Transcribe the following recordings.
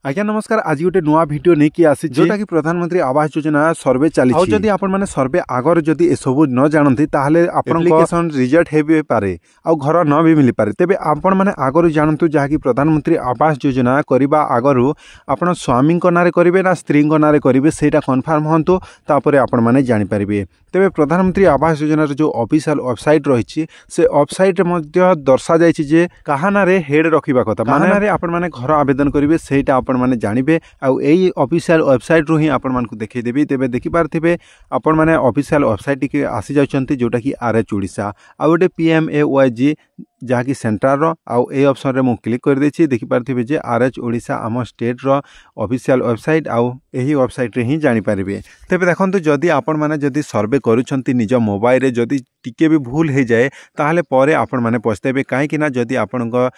आज्ञा नमस्कार। आज गोटे नुआ वीडियो नहीं कि आसी जोटा कि प्रधानमंत्री आवास योजना सर्वे चली आ जदि आपण माने सर्वे आगर जदि ए सब न जानती ताहले आपण एप्लिकेशन रिजेक्ट हे पारे आ घर न भी मिल पारे। तेबे आपण माने आगर जानतु जहा कि प्रधानमंत्री आवास योजना करबा आगरु आपण स्वामी नारे करिवे ना स्त्री नारे करिवे सेटा कन्फर्म होंतु तापरे आपण माने जानि परिबे। तेबे प्रधानमंत्री आवास योजना जो ऑफिशियल वेबसाइट रही से वेबसाइट मध्ये दर्शा जायछि जे कहा नारे हेड रखिबा कथा माने आपण माने घर आवेदन करिवे सेटा आपण माने जानिबे आ एई ऑफिशियल वेबसाइट रो ही आपण मानकु देखै देबी। तेबे देखि पारथिबे आपण माने ऑफिशियल वेबसाइट के आसी जाउछंती जोटा कि आरएच ओडिशा आ गोटे PMAYG जहा कि centre row uh A option रे मु क्लिक कर देछि। देखि पारथिबे जे आरएच ओडिशा आम स्टेट रो ऑफिशियल वेबसाइट आ एही वेबसाइट रे ही जानि पारिबे। तेबे देखंतु जदि आपण माने जदि सर्वे करूछंती निज मोबाइल रे जदि टिके भी भूल हे जाए ताहले परे आपण माने पछतेबे काहे कि ना जदि आपनका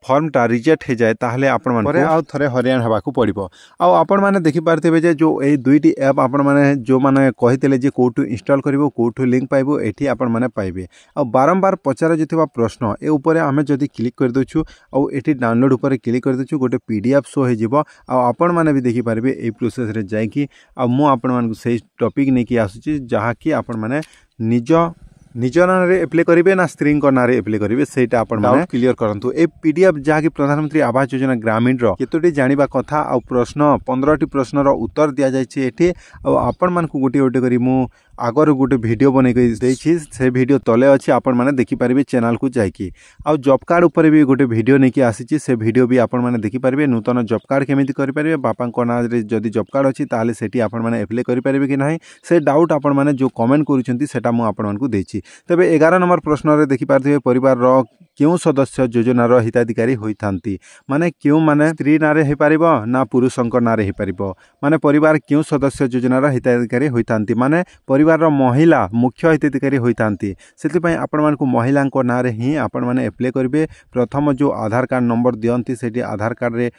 फॉर्मटा रिजेक्ट हो जाए ताहले आपण माने आउ थरे हरियाण हबाकू पड़िबो। आ आपण माने देखि पारथिबे जे जो ए दुईटी ऐप आपण माने जो माने कहितले जे कोठु इंस्टॉल करिवो कोठु लिंक पाइबो एठी आपण माने पाइबे। आ बारंबार पचारा जतिबा प्रश्न ए ऊपर आमे जदि क्लिक कर दोछु आ एठी डाउनलोड ऊपर क्लिक कर दोछु गोटे PDF शो हे जिवो आ आपण माने भी देखि पारबे ए प्रोसेस रे जाय कि आ मु आपण मानकु सेही टॉपिक नै कि आसुची जहा कि आपण माने निज नारे एप्लाई करेंगे ना स्त्री नारे एप्लाई करेंगे सेटा आपण माने क्लियर करंतु। ए PDF जहा कि प्रधानमंत्री आवास योजना ग्रामीण रो केतोटी जानिबा कथा आ प्रश्न 15टी प्रश्न रो उत्तर दिया जायछि एठी आ आपण मानकु गोटे गोटे करी मु आगर गोटे वीडियो बनै के देछि से वीडियो तले अछि आपण माने देखि पारिबे चैनल को जायकि आ जॉब कार्ड ऊपर भी गोटे वीडियो नै कि आसीछि से वीडियो भी आपण माने देखि पारिबे। नूतन जॉब कार्ड केमिति करि पारिबे बापा को नाम रे जदि जॉब कार्ड अछि ताले सेठी आपण माने एप्लाई करि पारिबे कि नाही से डाउट आपण माने जो कमेंट करूछंती सेटा मु आपण मानकु देछि। तबे 11 नंबर प्रश्न रे देखि पारथिबे परिवार रो क्यों सदस्य योजना रो हिताधिकारी होइथांती माने क्यों माने स्त्री नारे हे पारिबो ना पुरुषंक नारे हे पारिबो माने परिवार क्यों सदस्य योजना रो हिताधिकारी होइथांती माने परिवार रो महिला मुख्य हिताधिकारी होइथांती सेति पय आपण मानकु महिलांक नारे ही आपण माने एप्लाई करिवे। प्रथम जो आधार कार्ड नंबर दियंती सेठी आधार कार्ड रे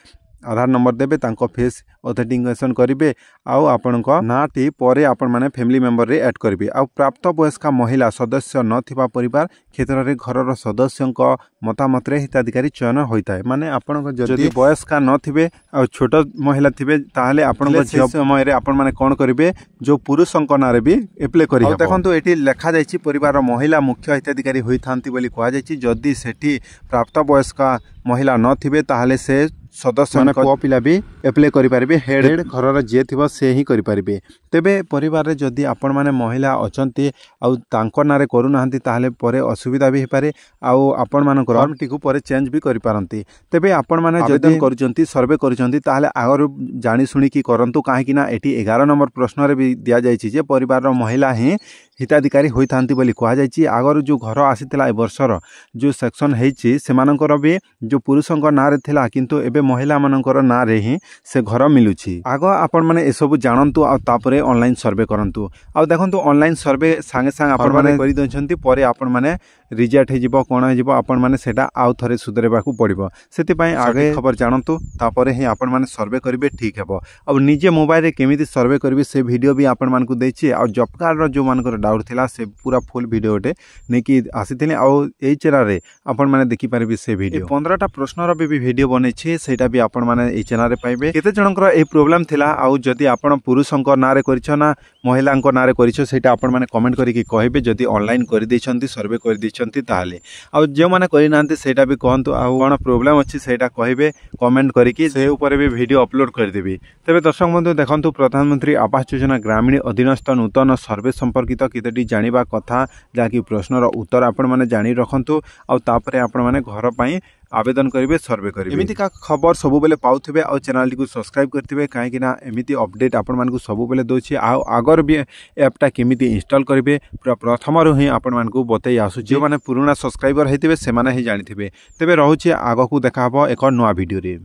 आधार नंबर देबे तांको फेस ऑथेंटिकेशन करिवे आउ आपनको नाटी परे आपण माने फैमिली मेंबर रे ऐड करिवे। आ प्राप्त वयस्क महिला सदस्य नथिबा परिवार क्षेत्र रे घर रो सदस्यंक मतामत रे हिताधिकारी चयन होइताय माने आपनको जदि वयस्क नथिबे आ छोट महिला थिबे ताहले आपनको जे समय रे आपण माने कोन करिवे जो पुरुषंक नारे भी एप्लाई करि हेबो। देखंतु एठी लेखा जायछि परिवार महिला मुख्य हिताधिकारी होइथांती बोली कहै जायछि जदि सेठी प्राप्त वयस्क महिला नथिबे ताहले से सदस्य माने को पिला भी एप्लाई करि पारिबे हेड घर जे थिबो से ही करि पारिबे। तेबे परिवार रे जदि आपण माने महिला अछंती आ तांको नारे करू नाहंती ताहले परे असुविधा भी हे पारे आ आपण मानक फॉर्म टिकु परे चेंज भी करि पारंती। तेबे आपण माने जदि करूचंती सर्वे करूचंती ताहले आगर जानि सुनी कि करंतु काहे कि ना एटी 11 नंबर प्रश्न रे भी दिया जायछि जे परिवार रो महिला ही हिताधिकारी होइथांती बोली कहा जायछि। आगर जो घर आसीतिला ए वर्षर जो सेक्शन हेछि सेमानकर भी जो पुरुषंक नारे थिला किंतु एबे महिला मानकर नारे ही से घर मिलुछि। आगो आपण माने ए सब जानंतु आ तापरे ऑनलाइन सर्वे करंतु आ देखंतु ऑनलाइन सर्वे संगे संग आपण माने करि दछंती परे आपण माने रिजेक्ट हे जिवो कोन हे जिवो आपण माने सेटा आउ थरे सुधरेबाकू पड़िबो। सेति पय आगे खबर जानंतु तापरे ही आपण माने सर्वे करिवे ठीक हेबो। अब निजे मोबाइल रे केमिति सर्वे करिवे से वीडियो भी आपण मानकू देछि आ जॉब कार्ड रो जो मानकर डाउट थिला से पूरा फुल वीडियो टे नै कि आसीथिले आ एई चैनल रे आपण माने देखि पारिबे से वीडियो 15टा प्रश्न रो भी वीडियो बनै छै सेटा भी आपण माने एई चैनल रे पाइबे। केते जनकर ए प्रॉब्लम थिला आ जदि आपण पुरुषंक नारे करिछो ना महिलांक नारे करिछो सेटा आपण माने कमेंट करी कि कहबे जदि ऑनलाइन करि दैछंती सर्वे करि दैछंती ताले आ जे माने करि नांती सेटा भी कहंतु आ कोन प्रॉब्लम अछि सेटा कहबे कमेंट करी कि से ऊपर भी वीडियो अपलोड कर देबी। तबे दर्शक बंधु देखंतु प्रधानमंत्री आवास योजना ग्रामीण अधीनस्थ नूतन सर्वे संपर्कित केतोटी जानिबा कथा जाकि प्रश्नर उत्तर आपण माने जानि रखंतु आ तापरे आपण माने घर पई आवेदन करिवे सर्वे करिवे। एमिति का खबर सब बेले पाउथिबे आ चैनल को सब्सक्राइब करथिबे काहे कि ना एमिति अपडेट आपण मानकु सब बेले दोछि आ आगर भी ऐपटा केमिति इंस्टॉल करिवे प्रथम रु ही आपण मानकु बतै आसु जे माने पुराना सब्सक्राइबर हेतिबे से माने ही जानिथिबे। तबे रहउछि आगकू देखाबो एक नवा वीडियो रे।